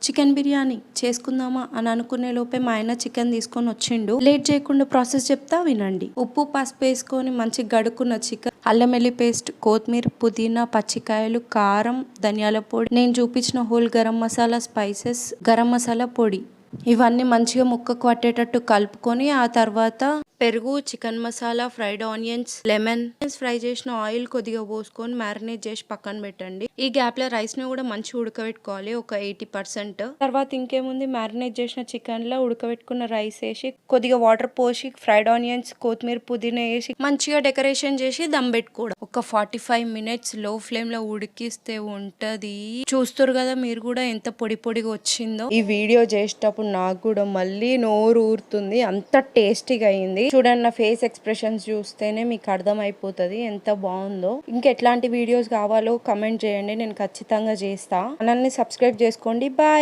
Chicken biryani చేసుకుందామా అని అనుకునే లోపే మా ఆయన చికెన్ తీసుకొని వచ్చిండు. లేట్ చేయకుండా ప్రాసెస్ చెప్తా వినండి. ఉప్పు పసుపు వేసుకొని మంచిగా గడుక్కున్న చికెన్, అల్లం వెల్లి పేస్ట్, కొత్తిమీర, పుదీనా, పచ్చికాయలు, కారం, ధనియాల పొడి, నేను చూపించిన హోల్ గరం మసాలా, స్పైసెస్, గరం మసాలా పొడి ఇవన్నీ మంచిగా ముక్కకు పట్టేటట్టు కలుపుకొని ఆ తర్వాత పెరుగు, chicken masala, fried onions, lemon, fry చేసిన ఆయిల్ కొద్దిగా పోసుకొని మ్యారినేట్ చేసి పక్కన పెట్టండి. ఈ గ్యాప్ లో రైస్ ని కూడా మంచిగా ఉడకబెట్టుకోవాలి ఒక 80%. తర్వాత ఇంకేముంది, మ్యారినేట్ చేసిన చికెన్ లో ఉడకబెట్టుకున్న రైస్ వేసి కొద్దిగా వాటర్ పోసి ఫ్రైడ్ ఆనియన్స్, కొత్తిమీర, పుదీనా వేసి మంచిగా డెకరేషన్ చేసి దమ్ పెట్టుకోవడం. ఒక 45 minutes లో ఫ్లేమ్ లో ఉడికిస్తే ఉంటది. చూస్తారు కదా మీరు కూడా ఎంత పొడి పొడిగా వచ్చిందో. ఈ వీడియో చేసేటప్పుడు నాకు కూడా మళ్ళీ నోరు ఊరుతుంది, అంత టేస్టీగా అయింది. చూడండి, నా ఫేస్ ఎక్స్ప్రెషన్స్ చూస్తేనే మీకు అర్థం అయిపోతుంది ఎంత బాగుందో. ఇంకెట్లాంటి వీడియోస్ కావాలో కమెంట్ చేయండి, నేను ఖచ్చితంగా చేస్తా. ఛానల్ ని సబ్స్క్రైబ్ చేసుకోండి. బాయ్.